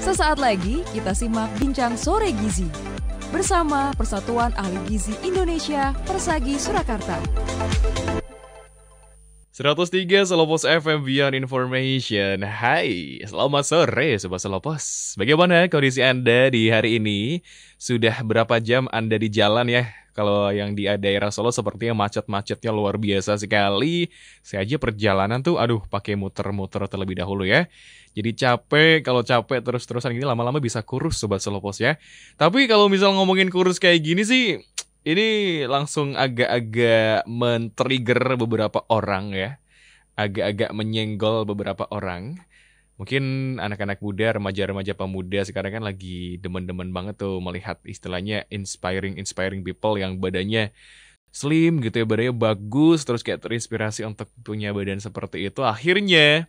Sesaat lagi kita simak Bincang Sore Gizi bersama Persatuan Ahli Gizi Indonesia Persagi Surakarta. 103 Selopos FM Beyond Information. Hai, selamat sore Sobat Selopos. Bagaimana kondisi Anda di hari ini? Sudah berapa jam Anda di jalan ya? Kalau yang di daerah Solo sepertinya macet-macetnya luar biasa sekali. Saya aja perjalanan tuh pakai muter-muter terlebih dahulu ya. Jadi capek, kalau capek terus-terusan gini lama-lama bisa kurus Sobat Selopos ya. Tapi kalau misal ngomongin kurus kayak gini sih, ini langsung agak-agak men-trigger beberapa orang ya. Agak-agak menyenggol beberapa orang. Mungkin anak-anak muda, remaja-remaja pemuda sekarang kan lagi demen-demen banget tuh melihat istilahnya inspiring people yang badannya slim gitu ya, badannya bagus, terus kayak terinspirasi untuk punya badan seperti itu. Akhirnya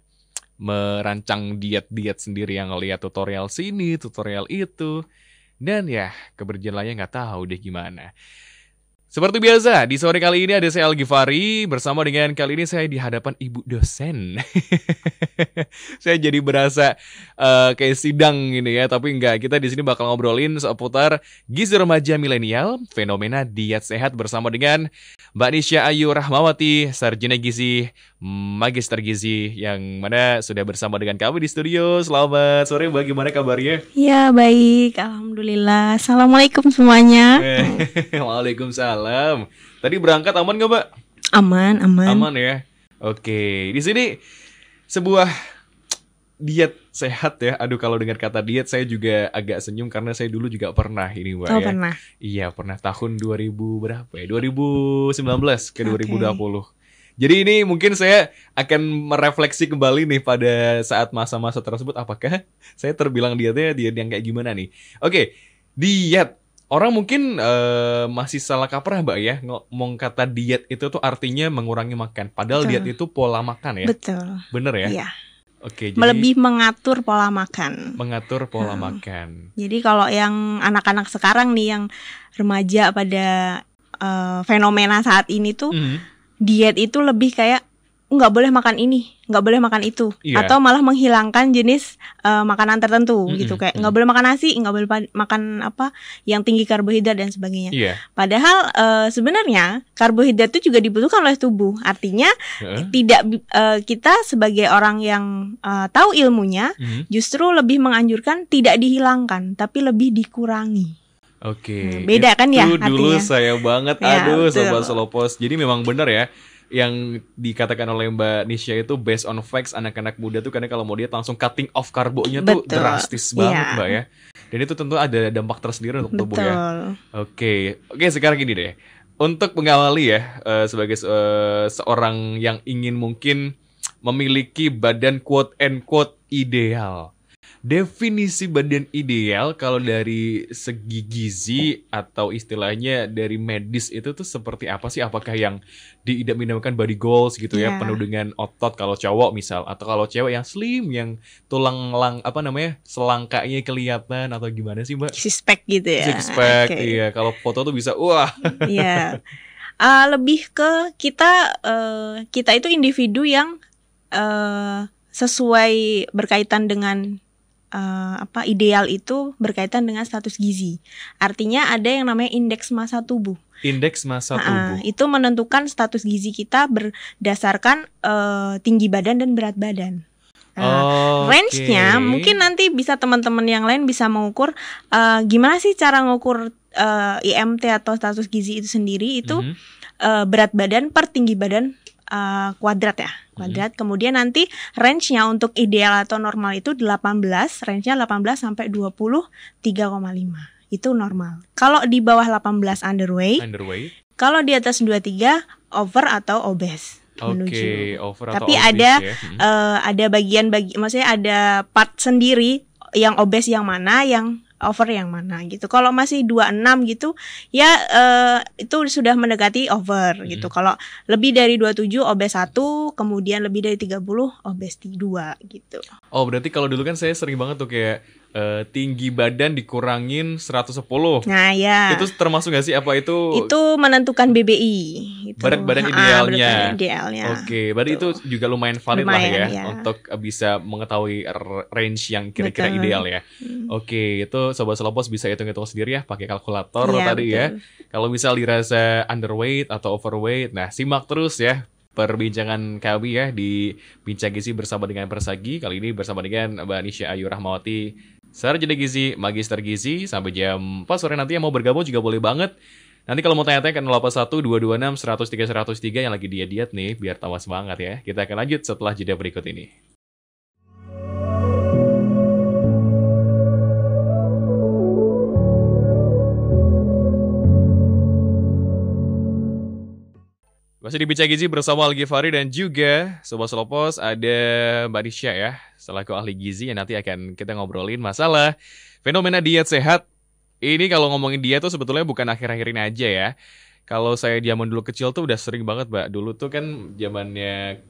merancang diet-diet sendiri yang ngeliat tutorial sini, tutorial itu. Dan ya, keberjalannya nggak tahu deh gimana. Seperti biasa, di sore kali ini ada saya Al-Ghifari, bersama dengan kali ini saya di hadapan ibu dosen. Saya jadi berasa kayak sidang gini ya, tapi enggak. Kita di sini bakal ngobrolin seputar gizi remaja milenial, fenomena diet sehat bersama dengan Mbak Nisha Ayu Rahmawati, Sarjana Gizi, Magister Gizi, yang mana sudah bersama dengan kami di studio. Selamat sore Mbak, gimana kabarnya? Ya baik, Alhamdulillah. Assalamualaikum semuanya. Waalaikumsalam. Tadi berangkat aman gak Mbak? Aman. Aman ya. Oke, di sini sebuah diet sehat ya. Kalau dengar kata diet saya juga agak senyum karena saya dulu juga pernah ini Mbak ya. Pernah? Iya, pernah tahun 2000 berapa ya? 2019 ke 2020. Jadi ini mungkin saya akan merefleksi kembali nih pada saat masa-masa tersebut, apakah saya terbilang diet yang kayak gimana nih. Oke, diet. Orang mungkin masih salah kaprah Mbak ya, ngomong kata diet itu tuh artinya mengurangi makan. Padahal Betul. diet itu pola makan ya. Betul. Bener ya? Iya. Oke, jadi Lebih mengatur pola makan. mengatur pola makan. Jadi kalau yang anak-anak sekarang nih, yang remaja pada fenomena saat ini tuh, diet itu lebih kayak nggak boleh makan ini, nggak boleh makan itu, atau malah menghilangkan jenis makanan tertentu gitu, kayak nggak boleh makan nasi, nggak boleh makan apa yang tinggi karbohidrat dan sebagainya. Padahal sebenarnya karbohidrat itu juga dibutuhkan oleh tubuh. Artinya kita sebagai orang yang tahu ilmunya justru lebih menganjurkan tidak dihilangkan, tapi lebih dikurangi. Oke, beda kan ya itu dulu artinya. saya banget, Ya, Sobat Selopos. Jadi memang benar ya, yang dikatakan oleh Mbak Nisha itu based on facts. Anak-anak muda tuh karena kalau mau diet langsung cutting off karbonya tuh drastis banget Mbak ya. Dan itu tentu ada dampak tersendiri untuk tubuh ya. Oke, sekarang gini deh. Untuk mengawali ya, sebagai seorang yang ingin mungkin memiliki badan quote and quote ideal. Definisi badan ideal kalau dari segi gizi atau istilahnya dari medis itu tuh seperti apa sih? Apakah yang diidam-idamkan body goals gitu ya, penuh dengan otot kalau cowok misal, atau kalau cewek yang slim, yang tulang selangkanya kelihatan, atau gimana sih Mbak? Six pack gitu ya. Six pack, iya. Kalau foto tuh bisa wah. Iya. Lebih ke kita itu individu yang sesuai berkaitan dengan ideal itu berkaitan dengan status gizi. Artinya ada yang namanya indeks massa tubuh. Indeks massa tubuh. Itu menentukan status gizi kita berdasarkan tinggi badan dan berat badan. Range-nya mungkin nanti bisa teman-teman yang lain bisa mengukur gimana sih cara mengukur IMT atau status gizi itu sendiri. Itu berat badan per tinggi badan kuadrat ya. Kemudian nanti range-nya untuk ideal atau normal itu 18, range-nya 18 sampai 23,5. Itu normal. Kalau di bawah 18 underweight. Kalau di atas 23 over atau obese. Over atau tapi obese, ada maksudnya ada part sendiri yang obese yang mana, yang over yang mana gitu. Kalau masih 26 gitu ya itu sudah mendekati over gitu. Kalau lebih dari 27 obes 1, kemudian lebih dari 30 obes 2 gitu. Oh, berarti kalau dulu kan saya sering banget tuh kayak tinggi badan dikurangin 110. Nah ya. Itu termasuk nggak sih? Apa itu? Itu menentukan BBI. Itu. Berat badan idealnya. Berat badan idealnya. Oke, berarti itu juga lumayan valid lah ya, untuk bisa mengetahui range yang kira-kira ideal ya. Oke, itu Sobat Selopos bisa hitung-hitung sendiri ya pakai kalkulator tadi betul. Ya. Kalau misal dirasa underweight atau overweight, nah simak terus ya perbincangan kami ya di Bincang Gizi bersama dengan Persagi. Kali ini bersama dengan Mbak Nisha Ayu Rahmawati, Sarjana Gizi, Magister Gizi. Sampai jam 4 sore nanti yang mau bergabung juga boleh banget. Nanti kalau mau tanya-tanya kan 081-226-103-103 yang lagi diet nih, biar tambah semangat ya. Kita akan lanjut setelah jeda berikut ini. Masih di Bincang Gizi bersama Al-Ghifari dan juga Sobat Selopos ada Mbak Nisha ya, selaku ahli gizi yang nanti akan kita ngobrolin masalah fenomena diet sehat. Ini kalau ngomongin diet tuh sebetulnya bukan akhir-akhir ini aja ya. Kalau saya zaman dulu kecil tuh udah sering banget, Mbak. Dulu tuh kan zamannya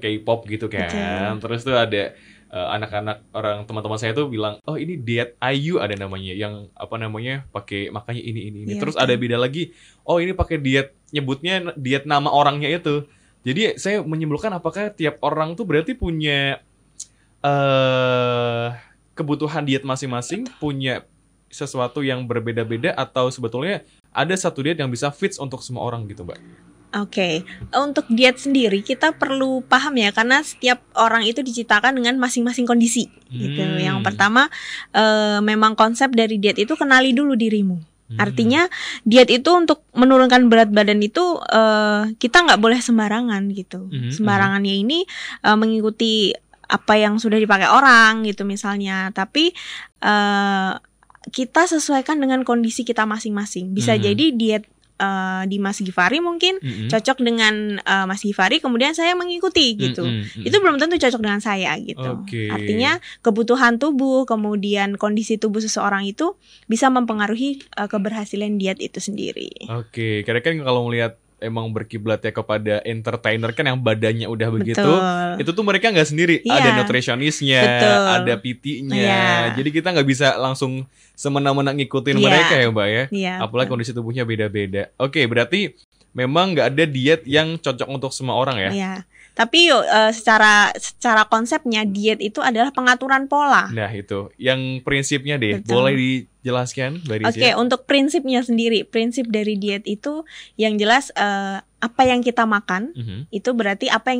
K-pop gitu kan. Betul. Terus tuh ada anak-anak orang teman-teman saya tuh bilang, oh ini diet IU ada namanya, yang apa namanya pakai makanya ini. Ya, terus ada beda lagi, oh ini pakai diet, nyebutnya diet nama orangnya itu. Jadi saya menyimpulkan apakah tiap orang tuh berarti punya kebutuhan diet masing-masing, punya sesuatu yang berbeda-beda, atau sebetulnya ada satu diet yang bisa fits untuk semua orang gitu, Mbak? Oke, untuk diet sendiri kita perlu paham ya, karena setiap orang itu diciptakan dengan masing-masing kondisi. Gitu. Yang pertama, memang konsep dari diet itu kenali dulu dirimu. Artinya diet itu untuk menurunkan berat badan itu kita nggak boleh sembarangan gitu. Sembarangannya ini mengikuti apa yang sudah dipakai orang gitu misalnya. Tapi kita sesuaikan dengan kondisi kita masing-masing. Bisa jadi diet di Mas Ghifari mungkin cocok dengan Mas Ghifari, kemudian saya mengikuti gitu. Itu belum tentu cocok dengan saya gitu. Artinya kebutuhan tubuh, kemudian kondisi tubuh seseorang itu bisa mempengaruhi keberhasilan diet itu sendiri. Oke, karena kan kalau melihat emang berkiblatnya kepada entertainer kan yang badannya udah begitu, itu tuh mereka nggak sendiri, ada nutrisionisnya, ada PT-nya, jadi kita nggak bisa langsung semena-mena ngikutin mereka ya Mbak ya, apalagi kondisi tubuhnya beda-beda. Oke, berarti memang nggak ada diet yang cocok untuk semua orang ya? Iya. Tapi secara konsepnya diet itu adalah pengaturan pola. Nah itu, yang prinsipnya deh, boleh dijelaskan Mbak Rizia? Oke, untuk prinsipnya sendiri, prinsip dari diet itu yang jelas apa yang kita makan, itu berarti apa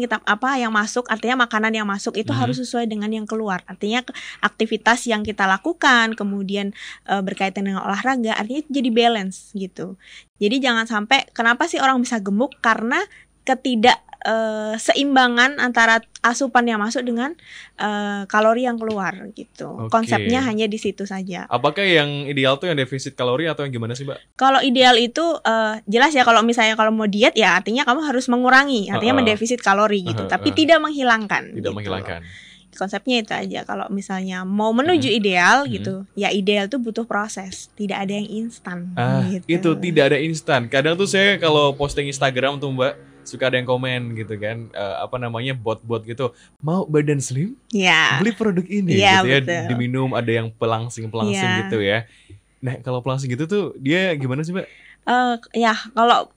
yang masuk, artinya makanan yang masuk itu harus sesuai dengan yang keluar. Artinya aktivitas yang kita lakukan, kemudian berkaitan dengan olahraga, artinya jadi balance gitu. Jadi jangan sampai, kenapa sih orang bisa gemuk? Karena seimbangan antara asupan yang masuk dengan kalori yang keluar gitu. Konsepnya hanya di situ saja. Apakah yang ideal tuh yang defisit kalori atau yang gimana sih, Mbak? Kalau ideal itu jelas ya, kalau misalnya kalau mau diet ya artinya kamu harus mengurangi, artinya mendefisit kalori gitu, tapi tidak menghilangkan. Tidak menghilangkan. Konsepnya itu aja. Kalau misalnya mau menuju ideal gitu, ya ideal tuh butuh proses, tidak ada yang instan. Gitu. Itu tidak ada instan. Kadang tuh saya kalau posting Instagram tuh Mbak, suka ada yang komen gitu kan, bot-bot gitu, mau badan slim, beli produk ini gitu ya, diminum, ada yang pelangsing gitu ya. Nah kalau pelangsing gitu tuh dia gimana sih Mbak? Kalau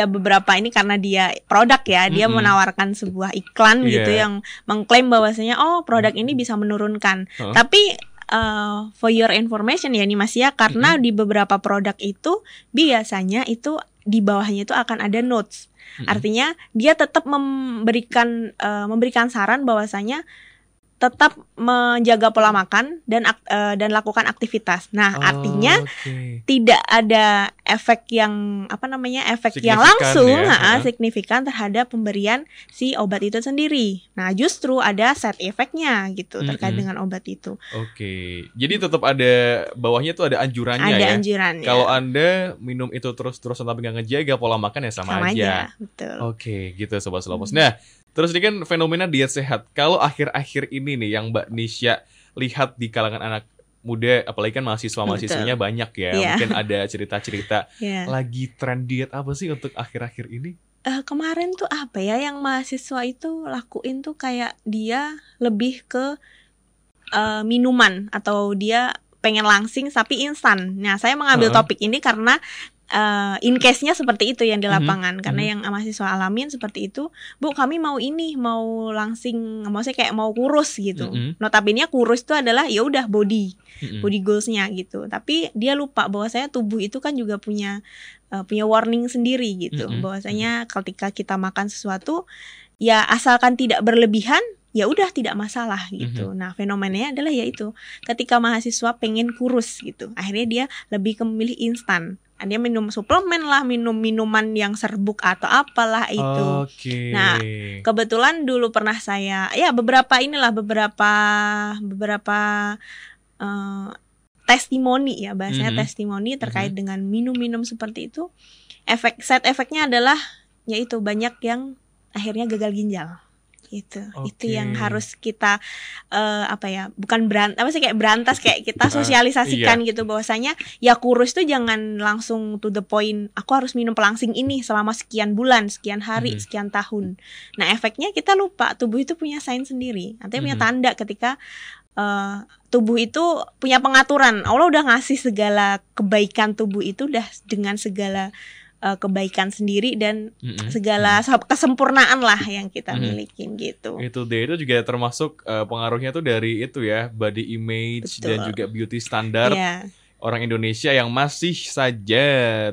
beberapa ini karena dia produk ya, dia menawarkan sebuah iklan gitu yang mengklaim bahwasanya produk ini bisa menurunkan. Tapi for your information ya nih Mas ya, karena di beberapa produk itu biasanya itu di bawahnya itu akan ada notes. Artinya dia tetap memberikan saran bahwasanya tetap menjaga pola makan dan lakukan aktivitas. Nah, artinya tidak ada efek yang yang langsung signifikan terhadap pemberian si obat itu sendiri. Nah, justru ada side effect-nya gitu terkait dengan obat itu. Jadi tetap ada bawahnya tuh ada anjurannya ya. Ada anjurannya. Kalau Anda minum itu terus-terusan tapi nggak ngejaga pola makan ya sama aja. Betul. Gitu Sobat Selopos. Nah, terus ini kan fenomena diet sehat. Kalau akhir-akhir ini nih yang Mbak Nisha lihat di kalangan anak muda, apalagi kan mahasiswa-mahasiswanya banyak ya. Mungkin ada cerita-cerita lagi tren diet apa sih untuk akhir-akhir ini? Kemarin tuh apa ya yang mahasiswa itu lakuin tuh, kayak dia lebih ke minuman atau dia pengen langsing tapi instan. Nah, saya mengambil topik ini karena in case-nya seperti itu yang di lapangan. Karena yang mahasiswa alamin seperti itu, Bu, kami mau ini, mau langsing, maksudnya kayak mau kurus gitu. Notabene kurus itu adalah ya udah body goals-nya gitu. Tapi dia lupa bahwasanya tubuh itu kan juga punya warning sendiri gitu. Bahwasanya ketika kita makan sesuatu, ya asalkan tidak berlebihan, ya udah tidak masalah gitu. Nah, fenomenanya adalah yaitu ketika mahasiswa pengen kurus gitu, akhirnya dia lebih memilih instan. Dia minum suplemen lah, minum minuman yang serbuk atau apalah itu. Nah, kebetulan dulu pernah saya beberapa testimoni ya, bahasanya testimoni terkait dengan minum-minum seperti itu. Side efeknya adalah yaitu banyak yang akhirnya gagal ginjal. Itu yang harus kita bukan berantas kayak kita sosialisasikan gitu, bahwasanya ya kurus tuh jangan langsung to the point, aku harus minum pelangsing ini selama sekian bulan, sekian hari, sekian tahun. Nah, efeknya kita lupa tubuh itu punya sign sendiri, artinya punya tanda ketika tubuh itu punya pengaturan. Allah udah ngasih segala kebaikan tubuh itu udah dengan segala kebaikan sendiri dan segala kesempurnaan lah yang kita milikin gitu. Itu deh, itu juga termasuk pengaruhnya tuh dari itu ya, body image. Betul. Dan juga beauty standar orang Indonesia yang masih saja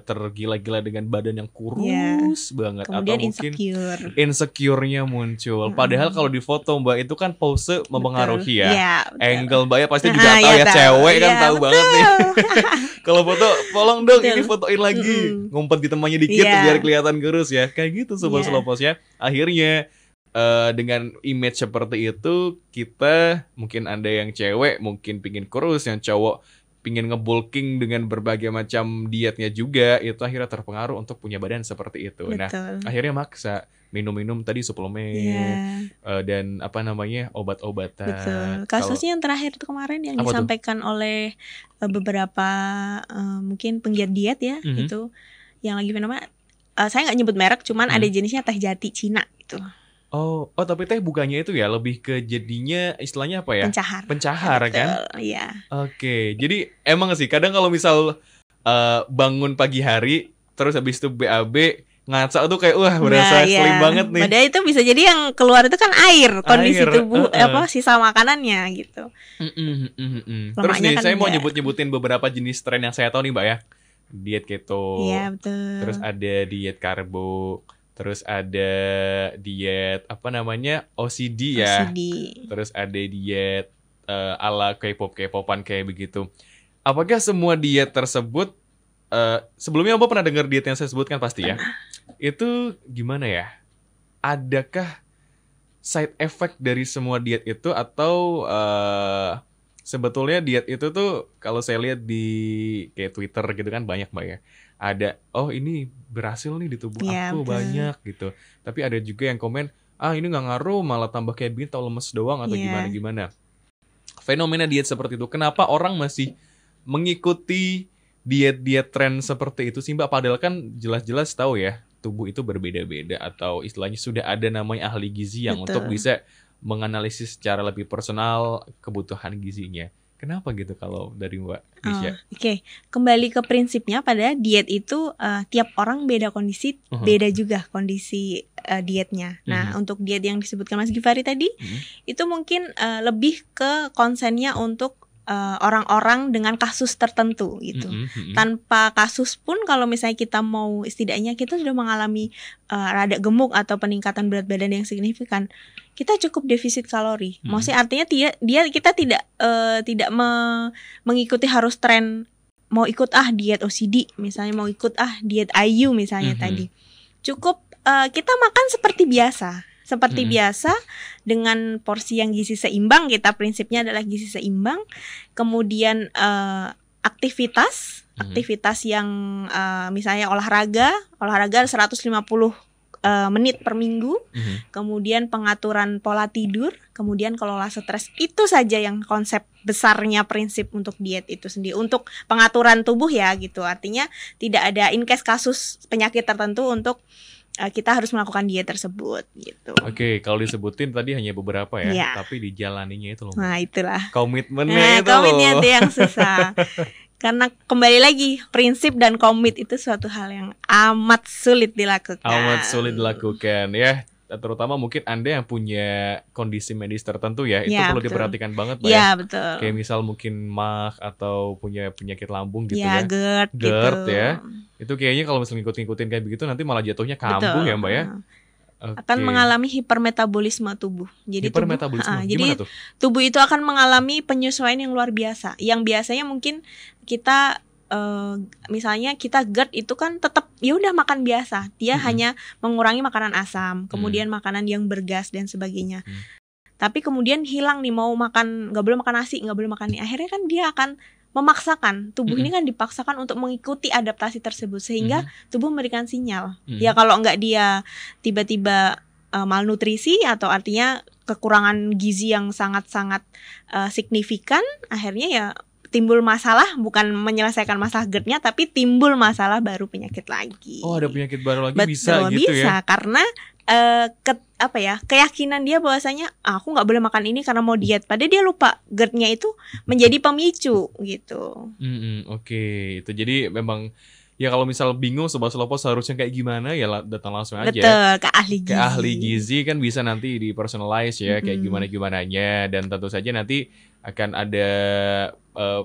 tergila-gila dengan badan yang kurus banget. Kemudian atau mungkin insecure-nya muncul. Padahal kalau di foto Mbak itu kan pose mempengaruhi ya. Angle Mbak ya pasti juga tahu ya, cewek kan tahu banget nih. Kalau foto, tolong dong ini fotoin lagi. Ngumpet di temannya dikit biar kelihatan kurus ya. Kayak gitu Sobat Slowpost ya. Akhirnya dengan image seperti itu, kita, mungkin Anda yang cewek mungkin pingin kurus, yang cowok pingin ngebulking dengan berbagai macam dietnya juga, itu akhirnya terpengaruh untuk punya badan seperti itu. Betul. Nah, akhirnya maksa minum-minum tadi suplemen dan obat-obatan. Betul. Kasusnya yang terakhir itu kemarin yang disampaikan oleh beberapa mungkin penggiat diet ya, itu yang lagi fenomena. Saya nggak nyebut merek, cuman ada jenisnya teh jati Cina itu. Oh, tapi teh bukannya itu ya, lebih ke jadinya istilahnya apa ya? Pencahar betul, kan? Iya. Oke, jadi emang sih kadang kalau misal bangun pagi hari terus habis itu BAB ngaca tuh kayak berasa slim banget nih. Padahal itu bisa jadi yang keluar itu kan air, kondisi tubuh sisa makanannya gitu. Terus nih kan saya mau nyebutin beberapa jenis tren yang saya tahu nih Mbak ya. Diet keto. Iya, betul. Terus ada diet karbo. Terus ada diet OCD ya. Terus ada diet ala K-popan kayak begitu. Apakah semua diet tersebut sebelumnya Mbak pernah dengar diet yang saya sebutkan pasti ya? Itu gimana ya? Adakah side effect dari semua diet itu atau sebetulnya diet itu tuh kalau saya lihat di kayak Twitter gitu kan banyak Mbak ya. Ada, ini berhasil nih di tubuh aku banyak gitu. Tapi ada juga yang komen, ini gak ngaruh, malah tambah kayak begini, tau lemes doang atau gimana-gimana. Fenomena diet seperti itu, kenapa orang masih mengikuti diet-diet tren seperti itu sih Mbak? Padahal kan jelas-jelas tahu ya, tubuh itu berbeda-beda. Atau istilahnya sudah ada namanya ahli gizi yang untuk bisa menganalisis secara lebih personal kebutuhan gizinya. Kenapa gitu kalau dari Mbak Nisha? Oke. Kembali ke prinsipnya pada diet itu tiap orang beda kondisi, beda juga kondisi dietnya. Nah, untuk diet yang disebutkan Mas Givari tadi, itu mungkin lebih ke konsennya untuk orang-orang dengan kasus tertentu gitu. Tanpa kasus pun kalau misalnya kita mau setidaknya kita sudah mengalami rada gemuk atau peningkatan berat badan yang signifikan, kita cukup defisit kalori. Maksudnya artinya kita tidak mengikuti harus tren mau ikut diet OCD misalnya, mau ikut diet IU misalnya tadi. Cukup kita makan seperti biasa. Seperti biasa dengan porsi yang gizi seimbang, kita prinsipnya adalah gizi seimbang. Kemudian aktivitas yang misalnya olahraga 150 menit per minggu. Kemudian pengaturan pola tidur, kemudian kelola stres. Itu saja yang konsep besarnya prinsip untuk diet itu sendiri. Untuk pengaturan tubuh ya gitu. Artinya tidak ada in case kasus penyakit tertentu untuk kita harus melakukan diet tersebut gitu. Oke, kalau disebutin tadi hanya beberapa ya, Iya. tapi dijalaninya itu loh. Nah itulah. Komitmennya itu komitnya loh. itu yang susah. Karena kembali lagi prinsip dan komit itu suatu hal yang amat sulit dilakukan. Amat sulit dilakukan ya. Terutama mungkin Anda yang punya kondisi medis tertentu ya, itu Ya, perlu betul. diperhatikan banget Mbak Iya ya. betul. Kayak misal mungkin MAG atau punya penyakit lambung gitu Ya ya. GERD GERD gitu. ya. Itu kayaknya kalau misalnya ngikutin kayak begitu nanti malah jatuhnya kambuh ya Mbak ya. Akan Oke. mengalami hipermetabolisme tubuh. Jadi Hipermetabolisme. jadi Gimana tuh? tubuh itu akan mengalami penyesuaian yang luar biasa. Yang biasanya mungkin kita misalnya kita GERD itu kan tetap ya udah makan biasa. Dia hanya mengurangi makanan asam, kemudian makanan yang bergas dan sebagainya. Tapi kemudian hilang nih, mau makan, nggak boleh makan nasi, nggak boleh makan ini. Akhirnya kan dia akan memaksakan, tubuh ini kan dipaksakan untuk mengikuti adaptasi tersebut sehingga tubuh memberikan sinyal. Ya kalau nggak dia tiba-tiba malnutrisi atau artinya kekurangan gizi yang sangat-sangat signifikan, akhirnya ya timbul masalah, bukan menyelesaikan masalah GERD-nya tapi timbul masalah baru penyakit lagi. Oh, ada penyakit baru lagi. Betul, bisa gitu bisa, ya. karena keyakinan dia bahwasanya aku nggak boleh makan ini karena mau diet. Padahal dia lupa GERD-nya itu menjadi pemicu gitu. Oke, itu jadi memang ya kalau misal bingung Sobat Selopos harusnya kayak gimana ya datang langsung aja. Betul, ke ahli gizi. Ke ahli gizi kan bisa nanti di personalize ya kayak gimana-gimananya, dan tentu saja nanti akan ada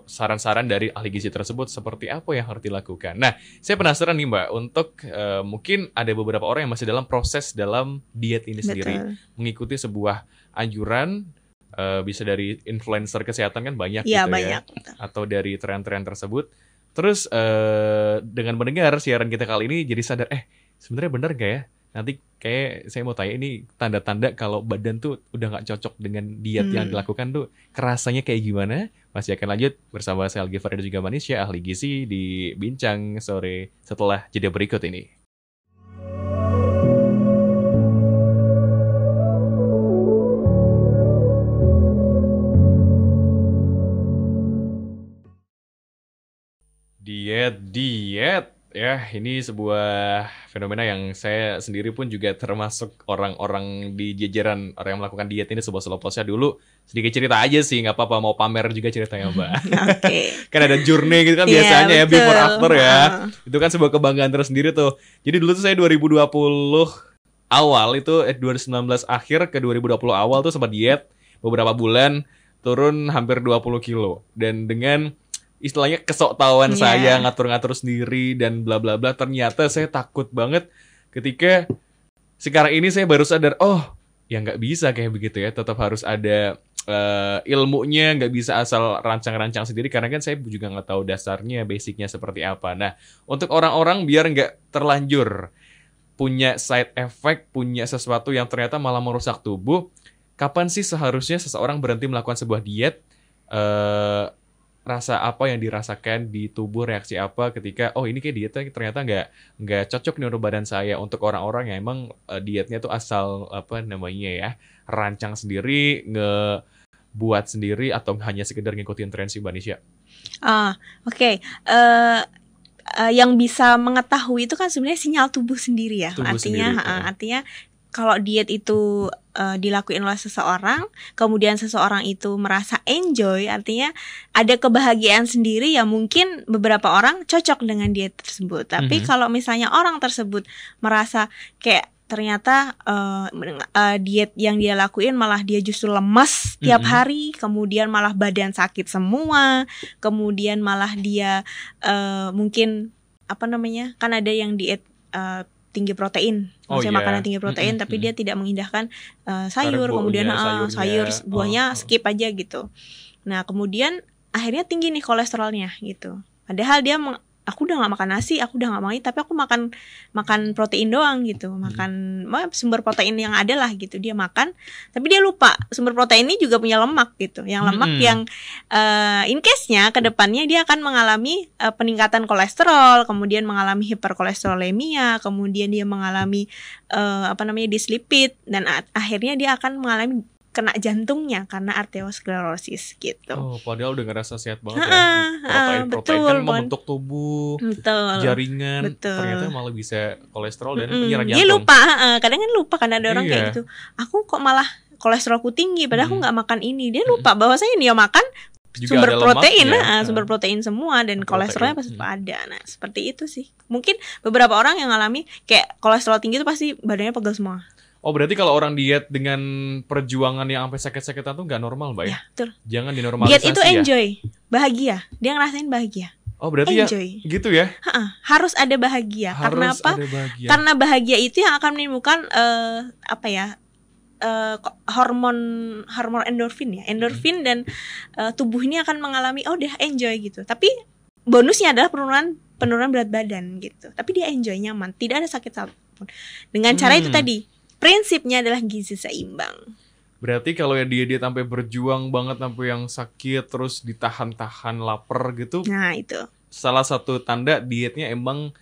saran-saran dari ahli gizi tersebut seperti apa yang harus dilakukan. Nah, saya penasaran nih Mbak, untuk mungkin ada beberapa orang yang masih dalam proses dalam diet ini sendiri, mengikuti sebuah anjuran, bisa dari influencer kesehatan kan banyak gitu banyak. ya, atau dari tren-tren tersebut. Terus dengan mendengar siaran kita kali ini jadi sadar, sebenarnya benar gak ya? Nanti kayak saya mau tanya, ini tanda-tanda kalau badan tuh udah gak cocok dengan diet yang dilakukan tuh kerasanya kayak gimana? Masih akan lanjut bersama saya Algi Farid dan juga Manisha, ahli gizi di Bincang Sore setelah jeda berikut ini. Diet ya, ini sebuah fenomena yang saya sendiri pun juga termasuk orang-orang di jajaran orang yang melakukan diet ini. Sebuah Seloposnya dulu sedikit cerita aja sih, nggak apa-apa, mau pamer juga ceritanya Mbak. Oke. Kan ada journey gitu kan biasanya ya, betul. before after ya. Itu kan sebuah kebanggaan tersendiri tuh. Jadi dulu tuh saya 2020 awal itu 2019 akhir ke 2020 awal tuh sempat diet beberapa bulan, turun hampir 20 kilo. Dan dengan istilahnya kesoktahuan saya ngatur-ngatur sendiri dan bla bla bla, ternyata saya takut banget ketika sekarang ini saya baru sadar, oh ya nggak bisa kayak begitu ya, tetap harus ada ilmunya, nggak bisa asal rancang-rancang sendiri karena kan saya juga nggak tahu dasarnya, basicnya seperti apa. Nah, untuk orang-orang biar nggak terlanjur punya side effect, punya sesuatu yang ternyata malah merusak tubuh, kapan sih seharusnya seseorang berhenti melakukan sebuah diet? Rasa apa yang dirasakan di tubuh, reaksi apa ketika oh ini kayak dietnya ternyata nggak cocok nih untuk badan saya. Untuk orang-orang yang emang dietnya tuh asal apa namanya ya, rancang sendiri, ngebuat sendiri, atau hanya sekedar ngikutin tren si Manisha. Oke. Yang bisa mengetahui itu kan sebenarnya sinyal tubuh sendiri ya. Tubuh Artinya kalau diet itu dilakuin oleh seseorang, kemudian seseorang itu merasa enjoy, artinya ada kebahagiaan sendiri, ya mungkin beberapa orang cocok dengan diet tersebut. Tapi kalau misalnya orang tersebut merasa kayak ternyata diet yang dia lakuin malah dia justru lemas tiap hari, kemudian malah badan sakit semua, kemudian malah dia mungkin kan ada yang diet tinggi protein, maksudnya makanan tinggi protein, tapi dia tidak mengindahkan sayur, kemudian sayur buahnya skip aja gitu. Nah kemudian akhirnya tinggi nih kolesterolnya gitu. Padahal dia aku udah nggak makan nasi, aku udah nggak mau, tapi aku makan protein doang gitu, makan sumber protein yang ada lah gitu, dia makan, tapi dia lupa sumber protein ini juga punya lemak gitu, yang lemak yang in case-nya kedepannya dia akan mengalami peningkatan kolesterol, kemudian mengalami hiperkolesterolemia, kemudian dia mengalami dislipid, dan akhirnya dia akan mengalami kena jantungnya karena arteriosklerosis gitu. Oh, padahal udah ngerasa sehat banget ya. Protein kan membentuk tubuh, jaringan, ternyata malah bisa kolesterol dan penyerang jantung. Dia lupa, kadang kan lupa kan ada orang kayak gitu. Aku kok malah kolesterolku tinggi, padahal aku nggak makan ini. Dia lupa bahwasanya dia makan juga sumber protein, sumber protein semua dan kolesterolnya pasti ada. Nah, seperti itu sih. Mungkin beberapa orang yang ngalami kayak kolesterol tinggi itu pasti badannya pegel semua. Oh, berarti kalau orang diet dengan perjuangan yang sampai sakit-sakitan tuh nggak normal, Mbak ya? Betul. Jangan dinormalisasi. Diet itu enjoy, bahagia. Dia ngerasain bahagia. Oh, berarti enjoy. Ya gitu ya? Harus ada bahagia. Karena apa? Karena bahagia itu yang akan menimbulkan hormon endorfin ya. Endorfin dan tubuh ini akan mengalami dia enjoy gitu. Tapi bonusnya adalah penurunan berat badan gitu. Tapi dia enjoy, nyaman, tidak ada sakit apapun. Dengan cara itu tadi. Prinsipnya adalah gizi seimbang. Berarti kalau ya dia sampai berjuang banget sampai yang sakit terus ditahan-tahan lapar gitu. Nah, itu. Salah satu tanda dietnya emang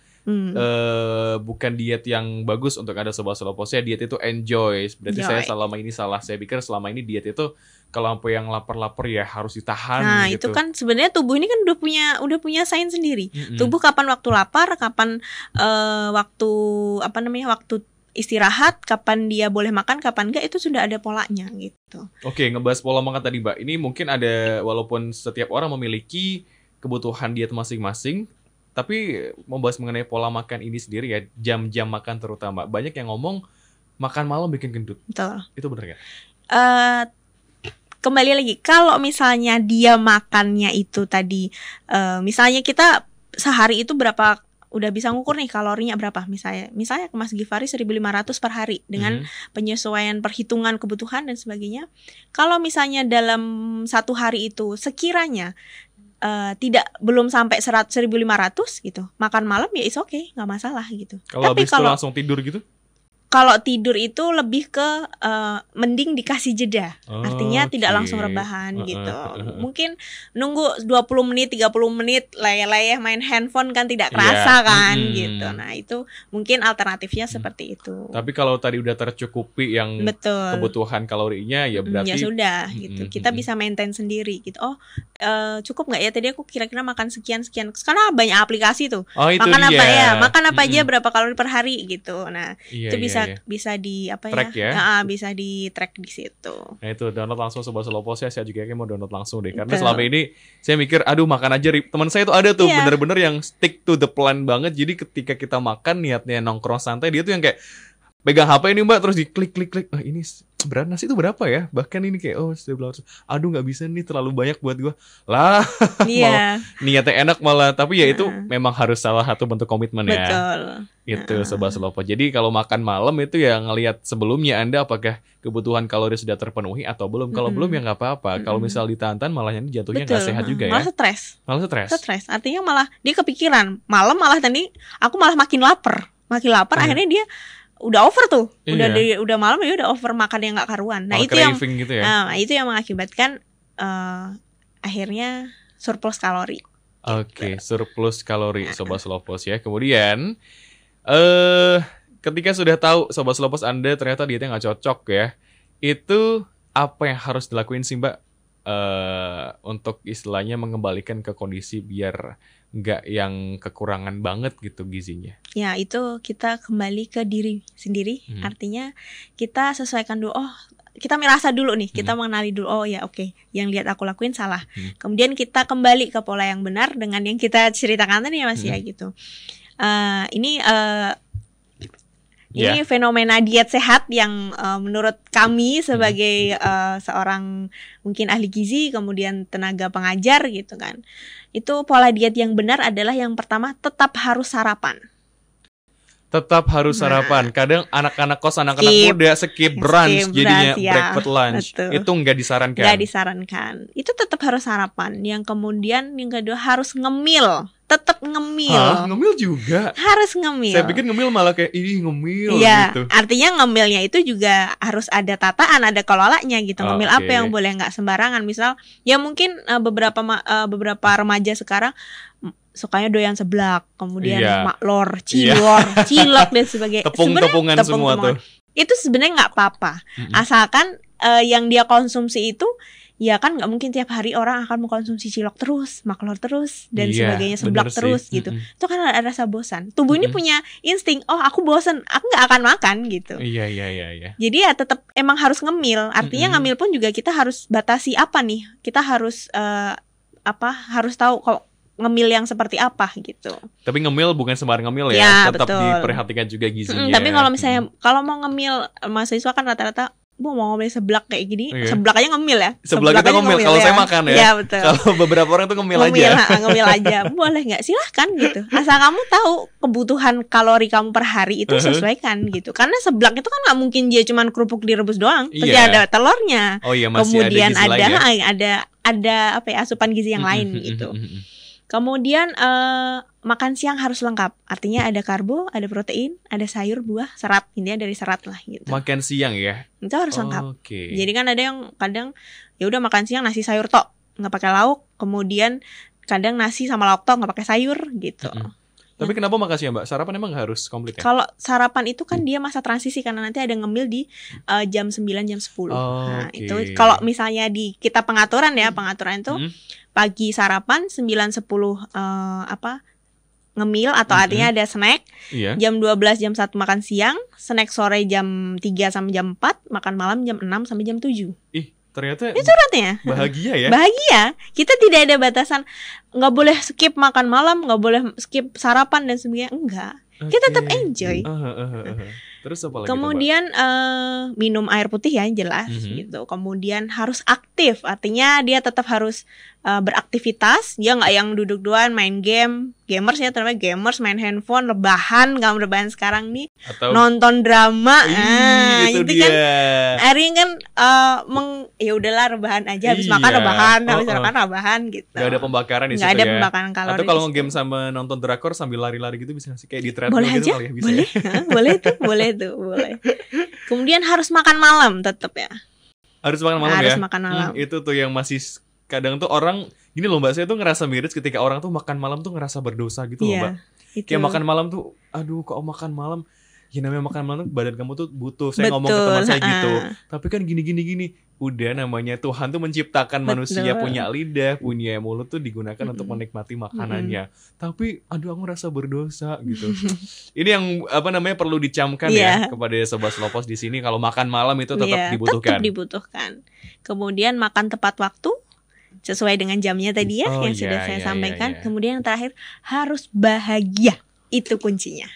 bukan diet yang bagus untuk ada Sobat Slowpost ya. Diet itu enjoy. Berarti saya selama ini salah. Saya pikir selama ini diet itu kalau sampai yang lapar-lapar ya harus ditahan. Nah, gitu. itu kan sebenarnya tubuh ini kan udah punya sains sendiri. Tubuh kapan waktu lapar, kapan waktu istirahat, kapan dia boleh makan, kapan enggak, itu sudah ada polanya gitu. Oke, ngebahas pola makan tadi, Mbak. Ini mungkin ada, walaupun setiap orang memiliki kebutuhan diet masing-masing, tapi membahas mengenai pola makan ini sendiri ya, jam-jam makan terutama. Banyak yang ngomong makan malam bikin gendut. Betul. Itu benar nggak? Kembali lagi, kalau misalnya dia makannya itu tadi, misalnya kita sehari itu berapa, udah bisa ngukur nih kalorinya berapa misalnya ke Mas Givari 1.500 per hari dengan penyesuaian perhitungan kebutuhan dan sebagainya. Kalau misalnya dalam satu hari itu sekiranya belum sampai 1.500 gitu, makan malam ya is okay, nggak masalah gitu. Kalau habis itu langsung tidur gitu? Kalau tidur itu lebih ke mending dikasih jeda. Artinya tidak langsung rebahan gitu. Mungkin nunggu 20 menit, 30 menit layah-layah main handphone kan tidak kerasa kan gitu. Nah, itu mungkin alternatifnya seperti itu. Tapi kalau tadi udah tercukupi yang kebutuhan kalorinya ya berarti ya sudah gitu. Kita bisa maintain sendiri gitu. Cukup nggak ya tadi aku kira-kira makan sekian. Karena banyak aplikasi tuh. Makan apa aja berapa kalori per hari gitu. Nah, itu bisa di track bisa di track di situ. Nah, itu download langsung Sobat Slowpost ya. Saya juga mau download langsung deh. Karena selama ini saya mikir aduh makan aja. Teman saya tuh ada tuh bener-bener yang stick to the plan banget. Jadi ketika kita makan niatnya nongkrong santai, dia tuh yang kayak pegang HP ini Mbak terus diklik. Ini berat nasi itu berapa ya? Bahkan ini kayak aduh nggak bisa nih terlalu banyak buat gue lah. Niatnya enak malah, tapi ya itu memang harus salah satu bentuk komitmen ya. Betul. Itu Sobat Slowpost. Jadi kalau makan malam itu ya ngelihat sebelumnya Anda apakah kebutuhan kalori sudah terpenuhi atau belum. Kalau belum ya nggak apa-apa. Kalau misal ditahan malah ini jatuhnya nggak sehat juga ya. Malah stres. Artinya malah dia kepikiran malam, malah tadi aku malah makin lapar. Akhirnya dia udah over tuh, udah malam ya udah over makan yang nggak karuan. Nah itu yang gitu ya? Itu yang mengakibatkan akhirnya surplus kalori. Oke, surplus kalori Sobat Slowpost ya. Kemudian ketika sudah tahu Sobat Slowpost Anda ternyata dietnya nggak cocok ya, itu apa yang harus dilakuin sih Mbak untuk istilahnya mengembalikan ke kondisi biar nggak yang kekurangan banget gitu gizinya? Ya itu kita kembali ke diri sendiri. Artinya kita sesuaikan dulu. Kita merasa dulu nih, kita mengenali dulu. Yang lihat aku lakuin salah. Kemudian kita kembali ke pola yang benar dengan yang kita ceritakan tadi ya Mas ya gitu. Ini fenomena diet sehat yang menurut kami sebagai seorang mungkin ahli gizi, kemudian tenaga pengajar gitu kan. Itu pola diet yang benar adalah yang pertama tetap harus sarapan. Tetap harus sarapan. Kadang anak-anak kos, anak-anak muda skip brunch jadinya breakfast lunch. Betul. Itu nggak disarankan. Nggak disarankan. Itu tetap harus sarapan. Yang kemudian yang kedua harus ngemil. Tetap ngemil. Ngemil juga? Harus ngemil. Saya pikir ngemil malah kayak ngemil gitu. Artinya ngemilnya itu juga harus ada tataan, ada kelolanya gitu. Ngemil apa yang boleh, nggak sembarangan. Misal ya mungkin beberapa remaja sekarang sukanya doyan seblak, kemudian maklor, cilok dan sebagainya. Tepung-tepungan semua tuh. Itu sebenarnya nggak apa-apa, asalkan yang dia konsumsi itu ya kan nggak mungkin tiap hari orang akan mengkonsumsi cilok terus, maklor terus dan sebagainya, seblak terus gitu. Itu kan ada rasa bosan. Tubuh ini punya insting, oh aku bosan, aku nggak akan makan gitu. Iya. Jadi ya tetap emang harus ngemil. Artinya ngemil pun juga kita harus batasi apa nih? Kita harus harus tahu kok ngemil yang seperti apa gitu. Tapi ngemil bukan sembarang ngemil ya, tetap betul. diperhatikan juga gizinya. Tapi kalau misalnya kalau mau ngemil, mahasiswa kan rata-rata mau ngemil seblak kayak gini, seblak aja ngemil ya. Seblak kita ngemil, kalau saya makan ya. Iya betul. Kalau beberapa orang tuh ngemil aja. Ngemil aja, boleh nggak? Silahkan gitu. Asal kamu tahu kebutuhan kalori kamu per hari itu sesuaikan gitu. Karena seblak itu kan nggak mungkin dia cuma kerupuk direbus doang, pasti ada telurnya. Oh iya, masih kemudian ada ada apa ya, asupan gizi yang lain gitu. Kemudian makan siang harus lengkap. Artinya ada karbo, ada protein, ada sayur, buah, serat. Intinya dari serat lah gitu. Makan siang ya? Itu harus lengkap. Okay. Jadi kan ada yang kadang ya udah makan siang nasi sayur tok, nggak pakai lauk. Kemudian kadang nasi sama lauk tok, nggak pakai sayur gitu. Tapi kenapa makan siang, Mbak? Sarapan emang harus komplit ya? Kalau sarapan itu kan dia masa transisi karena nanti ada ngemil di jam 9, jam 10. Nah, itu kalau misalnya di kita pengaturan itu pagi sarapan 9, 10 ngemil atau artinya ada snack. Jam 12 jam 1 makan siang, snack sore jam 3 sampai jam 4, makan malam jam 6 sampai jam 7. Ternyata itu artinya bahagia ya. Bahagia. Kita tidak ada batasan, nggak boleh skip makan malam, nggak boleh skip sarapan dan sebagainya. Enggak. Kita tetap enjoy. Terus apa lagi? Kemudian minum air putih ya jelas gitu. Kemudian harus aktif, artinya dia tetap harus beraktivitas. Dia nggak yang duduk doang main game, gamers ya terutama gamers, main handphone, rebahan, kamu rebahan sekarang nih. Atau nonton drama. Itu dia. Kan hari ini kan ya udahlah rebahan aja, habis makan rebahan, habis makan rebahan gitu. Gak ada pembakaran di situ ya. Gak ada pembakaran kalori. Atau kalau nge-game sama nonton drakor sambil lari-lari gitu bisa sih, kayak di treadmill boleh gitu aja, kali ya, bisa boleh, ya? boleh. Kemudian harus makan malam tetap ya. Harus makan malam harus ya. Makan malam. Itu tuh yang masih kadang tuh orang gini loh Mbak, saya tuh ngerasa miris ketika orang tuh makan malam tuh ngerasa berdosa gitu loh Mbak. Itu. Kayak makan malam tuh, aduh kok makan malam. Ya namanya makan malam badan kamu tuh butuh. Saya ngomong ke teman saya gitu. Tapi kan gini. Udah namanya Tuhan tuh menciptakan manusia punya lidah, punya mulut tuh digunakan untuk menikmati makanannya. Tapi aduh aku ngerasa berdosa gitu. Ini yang perlu dicamkan ya kepada Sobat Slowpost di sini, kalau makan malam itu tetap dibutuhkan. Tetap dibutuhkan. Kemudian makan tepat waktu sesuai dengan jamnya tadi ya yang sudah saya sampaikan. Kemudian yang terakhir harus bahagia. Itu kuncinya.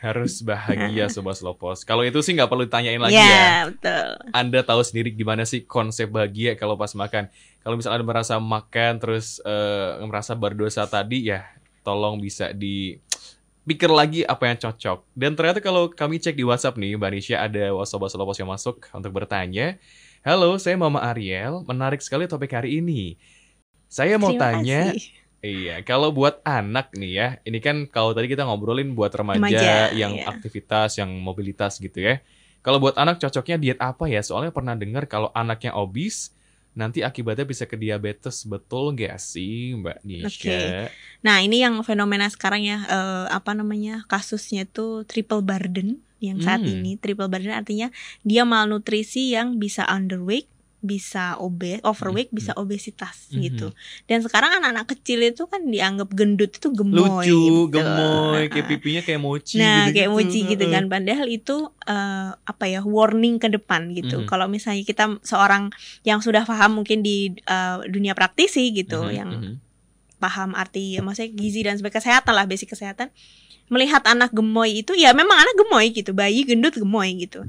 Harus bahagia Sobat Slowpost. Kalau itu sih nggak perlu ditanyain lagi ya. Betul. Anda tahu sendiri gimana sih konsep bahagia kalau pas makan. Kalau misalnya Anda merasa makan terus merasa berdosa tadi ya, tolong bisa dipikir lagi apa yang cocok. Dan ternyata kalau kami cek di WhatsApp nih, Mbak Nisha, ada Sobat Slowpost yang masuk untuk bertanya. Halo, saya Mama Ariel. Menarik sekali topik hari ini. Saya mau tanya. Iya, kalau buat anak nih ya, ini kan kalau tadi kita ngobrolin buat remaja yang aktivitas, yang mobilitas gitu ya. Kalau buat anak cocoknya diet apa ya? Soalnya pernah dengar kalau anaknya obes, nanti akibatnya bisa ke diabetes. Betul nggak sih Mbak Nisha? Nah ini yang fenomena sekarang ya, kasusnya itu triple burden yang saat ini. Triple burden artinya dia malnutrisi yang bisa underweight, bisa overweight, bisa obesitas gitu. Dan sekarang anak-anak kecil itu kan dianggap gendut itu gemoy. Lucu, gitu. Gemoy, kayak pipinya kayak mochi. Nah, kayak mochi gitu kan. Padahal itu warning ke depan gitu. Kalau misalnya kita seorang yang sudah paham mungkin di dunia praktisi gitu, yang paham arti maksudnya gizi dan sebagainya, kesehatan lah, basic kesehatan. Melihat anak gemoy itu ya memang anak gemoy gitu, bayi gendut gemoy gitu.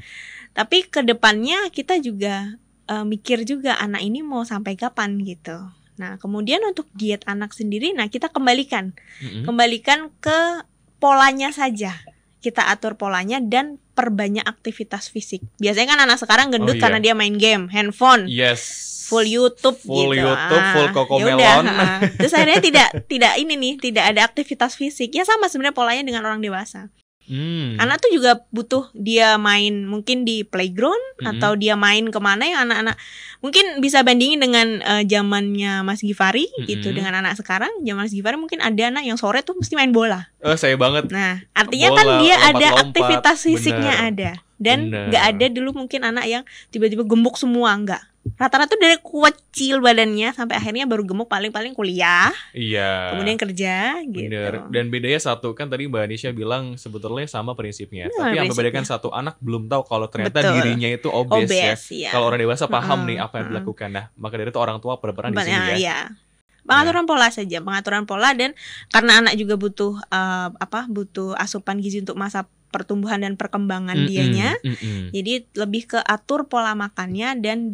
Tapi ke depannya kita juga mikir juga anak ini mau sampai kapan gitu. Nah kemudian untuk diet anak sendiri, nah kita kembalikan ke polanya saja. Kita atur polanya dan perbanyak aktivitas fisik. Biasanya kan anak sekarang gendut karena dia main game, handphone, full YouTube full gitu. YouTube, full Cocomelon. Terus akhirnya tidak ada aktivitas fisik. Ya sama sebenarnya polanya dengan orang dewasa. Anak tuh juga butuh dia main mungkin di playground atau dia main kemana yang anak-anak mungkin bisa bandingin dengan zamannya Mas Gifari gitu dengan anak sekarang. Zaman Mas Gifari mungkin ada anak yang sore tuh mesti main bola. Saya banget. Nah artinya bola, kan dia ada aktivitas fisiknya ada Dan Bener. nggak ada dulu mungkin anak yang tiba-tiba gemuk semua, nggak. Rata-rata tuh dari kecil badannya sampai akhirnya baru gemuk paling-paling kuliah, Iya. kemudian kerja gitu. Bener. Dan bedanya satu, kan tadi Mbak Anisha bilang sebetulnya sama prinsipnya. Sama Tapi yang prinsipnya. membedakan satu anak belum tahu kalau ternyata Betul. dirinya itu obes ya. Obes, ya. Kalau orang dewasa paham Mm-mm, nih apa yang mm-mm. dilakukan. Nah, maka dari itu orang tua berperan di sini ya. Iya. Pengaturan pola saja, pengaturan pola, dan karena anak juga butuh butuh asupan gizi untuk masa pertumbuhan dan perkembangan dianya. Jadi lebih ke atur pola makannya dan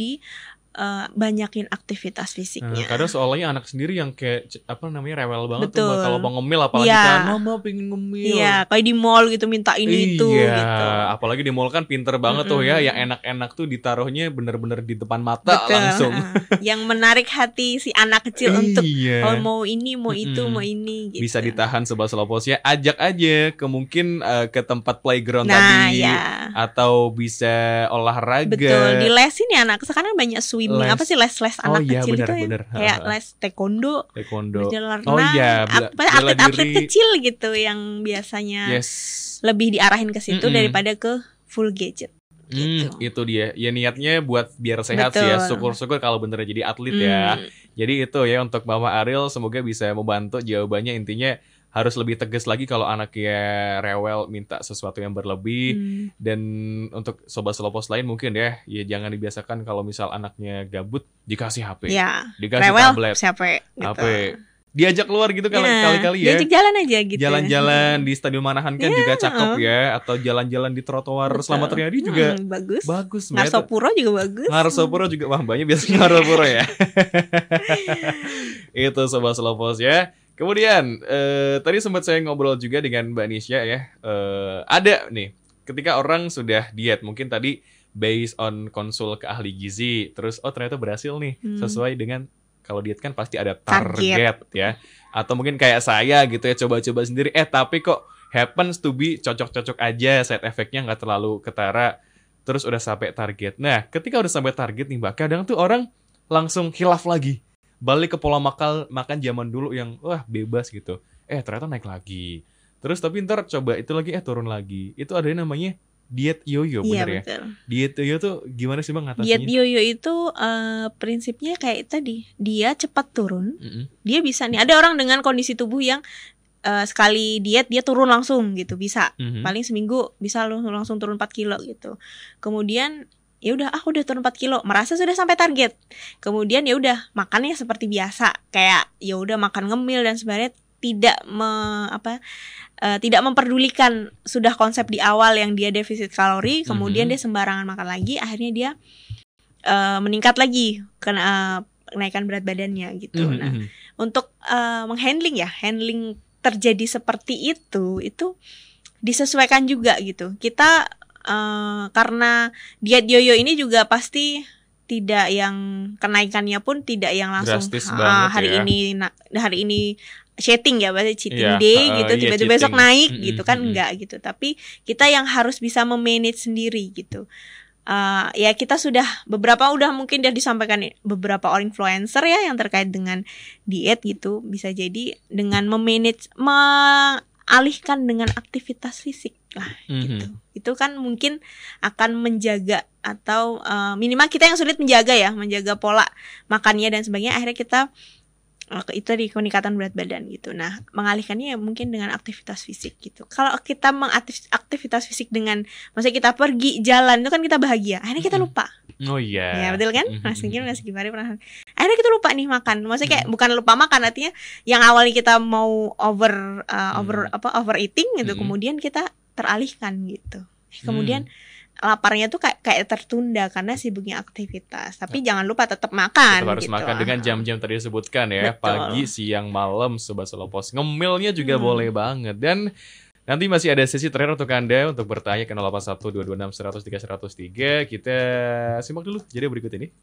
banyakin aktivitas fisiknya. Kadang soalnya anak sendiri yang kayak rewel banget Betul. tuh Mbak, kalau mau ngemil apalagi Iya. kan mama pengen ngemil. Iya, kayak di mall gitu minta ini itu Iya, gitu. apalagi di mall kan pinter banget tuh ya, yang enak-enak tuh ditaruhnya bener-bener di depan mata Betul. langsung. Yang menarik hati si anak kecil untuk Iya. mau ini, mau itu, mau ini gitu. Bisa ditahan Sobat Seloposnya, ajak aja ke tempat playground Nah, tadi, ya. atau bisa olahraga. Betul, di lesin ya anak. Sekarang banyak swimming, apa sih les Oh anak iya, kecil benar, itu benar. ya. Kayak les taekwondo, Taekwondo. renang, Oh iya, bela atlet-atlet diri. kecil gitu yang biasanya Yes. lebih diarahin ke situ Mm-mm. daripada ke full gadget. Gitu. Itu dia. Ya niatnya buat biar sehat sih ya. Betul. Syukur-syukur kalau bener jadi atlet ya. Jadi itu ya untuk Mama Ariel, semoga bisa membantu jawabannya. Intinya harus lebih tegas lagi kalau anaknya rewel minta sesuatu yang berlebih. Dan untuk Sobat Selopos lain mungkin ya jangan dibiasakan kalau misal anaknya gabut dikasih HP, Ya, dikasih rewel tablet, siapa gitu. HP. Diajak keluar gitu kali-kali ya. Diajak jalan aja gitu. Jalan-jalan di Stadion Manahan kan juga cakep ya. Atau jalan-jalan di trotoar Slamet Riyadi juga bagus. bagus. Ngarsopuro juga bagus. Ngarsopuro juga, wah banyak biasanya Ngarsopuro ya. Itu Sobat Selopos ya. Kemudian tadi sempat saya ngobrol juga dengan Mbak Nisha ya. Ada nih, ketika orang sudah diet, mungkin tadi based on konsul ke ahli gizi, terus ternyata berhasil nih sesuai dengan, kalau diet kan pasti ada target ya. Atau mungkin kayak saya gitu ya, coba-coba sendiri, tapi kok happens to be cocok-cocok aja, side effect-nya nggak terlalu ketara, terus udah sampai target. Nah, ketika udah sampai target nih Mbak, kadang tuh orang langsung khilaf lagi, balik ke pola makan zaman dulu yang bebas gitu. Ternyata naik lagi. Terus tapi ntar coba itu lagi turun lagi. Itu ada yang namanya diet yoyo, bener ya? Betul. Diet yoyo tuh gimana sih Bang ngatasinnya? Diet yoyo itu prinsipnya kayak tadi, dia cepat turun. Dia bisa nih, ada orang dengan kondisi tubuh yang sekali diet dia turun langsung gitu, bisa. Paling seminggu bisa langsung turun 4 kilo gitu. Kemudian ya udah udah turun 4 kilo, merasa sudah sampai target. Kemudian ya udah makannya seperti biasa, kayak ya udah makan ngemil dan sebenarnya tidak memperdulikan sudah konsep di awal yang dia defisit kalori, kemudian dia sembarangan makan lagi, akhirnya dia meningkat lagi karena kenaikan berat badannya gitu. Nah, untuk handling terjadi seperti itu disesuaikan juga gitu. Kita karena diet yoyo ini juga pasti tidak yang kenaikannya pun tidak yang langsung drastis banget hari ini shedding ya, berarti cheating Iya, day gitu, tiba-tiba besok cheating. naik gitu kan, enggak gitu. Tapi kita yang harus bisa memanage sendiri gitu. Ya kita udah mungkin disampaikan beberapa orang influencer ya yang terkait dengan diet gitu, bisa jadi dengan mengalihkan dengan aktivitas fisik lah gitu. Itu kan mungkin akan menjaga atau minimal kita yang sulit menjaga pola makannya dan sebagainya, akhirnya kita itu di peningkatan berat badan gitu. Nah, mengalihkannya ya mungkin dengan aktivitas fisik gitu. Kalau kita aktivitas fisik dengan, maksudnya kita pergi jalan itu kan kita bahagia, akhirnya kita lupa. Oh iya. Ya betul kan? Mas Gimari pernah. Akhirnya kita lupa nih makan. Maksudnya kayak bukan lupa makan, artinya yang awalnya kita mau overeating gitu, kemudian kita teralihkan gitu. Kemudian laparnya tuh kayak tertunda karena sibuknya aktivitas. Tapi jangan lupa tetap makan. Tetap harus gitu. makan dengan jam-jam tadi disebutkan ya. Betul. Pagi, siang, malam, Sobat Selopos. Ngemilnya juga boleh banget. Dan nanti masih ada sesi terakhir untuk Anda untuk bertanya ke 081226103103. Kita simak dulu jadi berikut ini.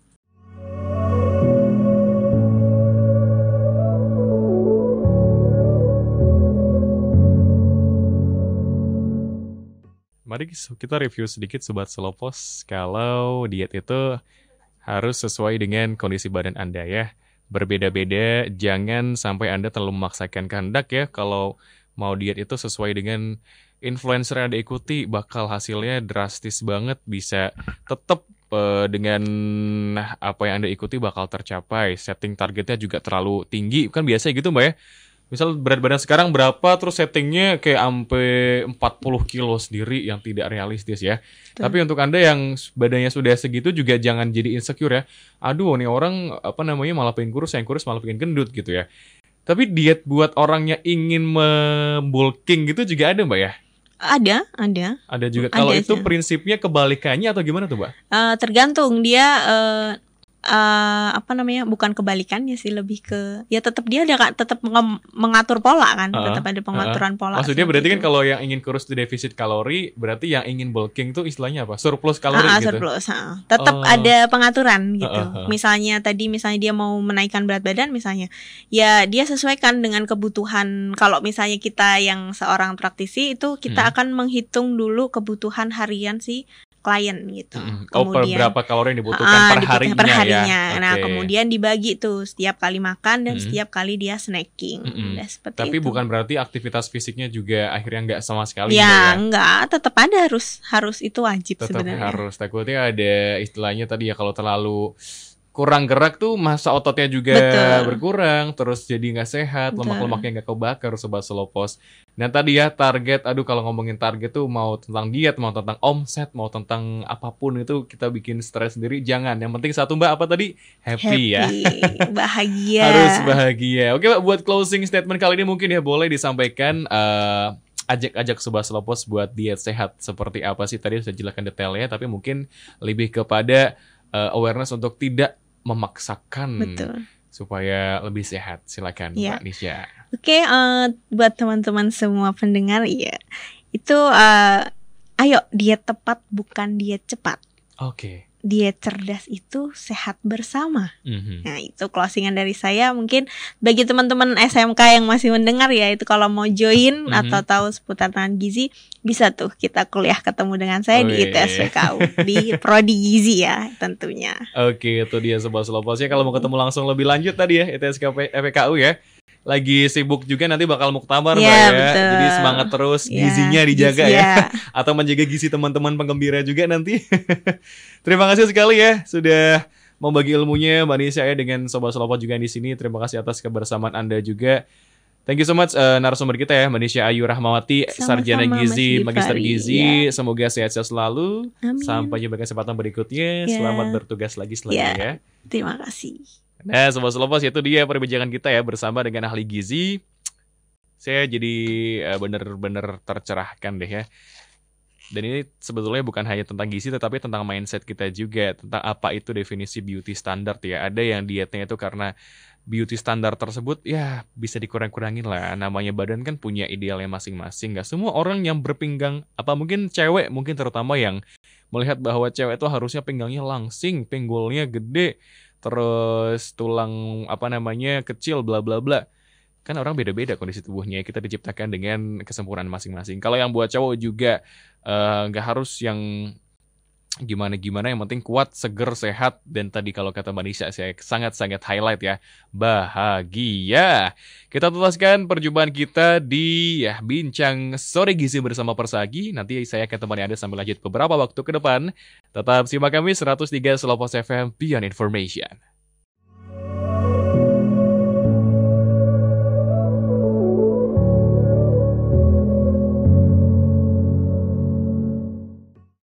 Mari kita review sedikit Sobat Selopos. Kalau diet itu harus sesuai dengan kondisi badan Anda ya. Berbeda-beda, jangan sampai Anda terlalu memaksakan kehendak ya. Kalau mau diet itu sesuai dengan influencer yang diikuti, bakal hasilnya drastis banget, bisa tetap dengan apa yang Anda ikuti bakal tercapai. Setting targetnya juga terlalu tinggi, kan biasa gitu Mbak ya. Misal berat badan sekarang berapa, terus settingnya kayak sampai 40 kilo sendiri yang tidak realistis ya. Betul. Tapi untuk Anda yang badannya sudah segitu juga jangan jadi insecure ya. Aduh nih orang malah pengen kurus, yang kurus malah pengen gendut gitu ya. Tapi diet buat orang yang ingin membulking gitu juga ada Mbak ya? Ada. Ada juga. Kalau Ada itu sih. prinsipnya kebalikannya atau gimana tuh Mbak? Tergantung dia bukan kebalikannya sih, lebih ke ya tetap dia tetap mengatur pola kan, tetap ada pengaturan pola. Maksudnya berarti kan itu. kalau yang ingin kurus itu defisit kalori, berarti yang ingin bulking tuh istilahnya apa? Surplus kalori gitu. Surplus, tetap ada pengaturan gitu. Misalnya dia mau menaikkan berat badan misalnya, ya dia sesuaikan dengan kebutuhan. Kalau misalnya kita yang seorang praktisi itu kita akan menghitung dulu kebutuhan harian si klien gitu. Kemudian berapa kalori yang dibutuhkan per harinya ya. Nah, kemudian dibagi tuh setiap kali makan dan setiap kali dia snacking. Nah, seperti Tapi itu. bukan berarti aktivitas fisiknya juga akhirnya nggak sama sekali ya. Enggak, tetap ada, harus itu wajib tetap sebenarnya. harus. Takutnya ada istilahnya tadi ya, kalau terlalu kurang gerak tuh masa ototnya juga berkurang, terus jadi nggak sehat, lemak-lemaknya nggak kebakar Sobat Slowpost. Dan tadi ya target, kalau ngomongin target tuh mau tentang diet, mau tentang omset, mau tentang apapun itu kita bikin stres sendiri, jangan. Yang penting satu Mbak, apa tadi? Happy ya. Bahagia. Harus bahagia. Oke Mbak, buat closing statement kali ini mungkin ya boleh disampaikan ajak Sobat Slowpost buat diet sehat seperti apa sih? Tadi sudah jelaskan detailnya, tapi mungkin lebih kepada awareness untuk tidak memaksakan. Betul. Supaya lebih sehat. Silakan Mbak Nisha. Oke, buat teman-teman semua pendengar ya, itu ayo diet tepat bukan diet cepat. Oke. Diet cerdas itu sehat bersama. Nah, itu closingan dari saya. Mungkin bagi teman-teman SMK yang masih mendengar ya, itu kalau mau join atau tahu seputar tahan gizi, bisa tuh kita kuliah ketemu dengan saya di ITS-PKU di Prodi Gizi ya tentunya. Oke, itu dia Sobat Slowpost ya. Kalau mau ketemu langsung lebih lanjut tadi ya, ITS-PKU ya. Lagi sibuk juga, nanti bakal muktamar Mbak ya. Betul. Jadi semangat terus, gizinya dijaga ya. Atau menjaga gizi teman-teman penggembira juga nanti. Terima kasih sekali ya sudah membagi ilmunya Mbak Nisha ya dengan Sobat Slowpost juga di sini. Terima kasih atas kebersamaan Anda juga. Thank you so much narasumber kita ya, Mbak Nisha Ayu Rahmawati, Sarjana Gizi, Magister Gizi. Semoga sehat-sehat selalu. Amin. Sampai jumpa kesempatan berikutnya. Selamat bertugas lagi selanjutnya ya. Terima kasih. Nah, Sobat Slowpost, itu dia perbincangan kita ya bersama dengan ahli gizi. Saya jadi benar-benar tercerahkan deh ya. Dan ini sebetulnya bukan hanya tentang gizi, tetapi tentang mindset kita juga. Tentang apa itu definisi beauty standard ya. Ada yang dietnya itu karena beauty standard tersebut ya bisa dikurang-kurangin lah. Namanya badan kan punya idealnya masing-masing. Gak semua orang yang berpinggang, mungkin cewek, mungkin terutama yang melihat bahwa cewek itu harusnya pinggangnya langsing, pinggulnya gede, terus tulang kecil, bla bla bla. Kan orang beda-beda kondisi tubuhnya, kita diciptakan dengan kesempurnaan masing-masing. Kalau yang buat cowok juga nggak harus yang gimana-gimana, yang penting kuat, seger, sehat. Dan tadi kalau kata Mbak Nisha, saya sangat-sangat highlight ya, bahagia. Kita tuntaskan perjumpaan kita di Bincang Sore Gizi bersama Persagi. Nanti saya akan temani Anda sambil lanjut beberapa waktu ke depan. Tetap simak kami 103 Slowpost FM Beyond Information.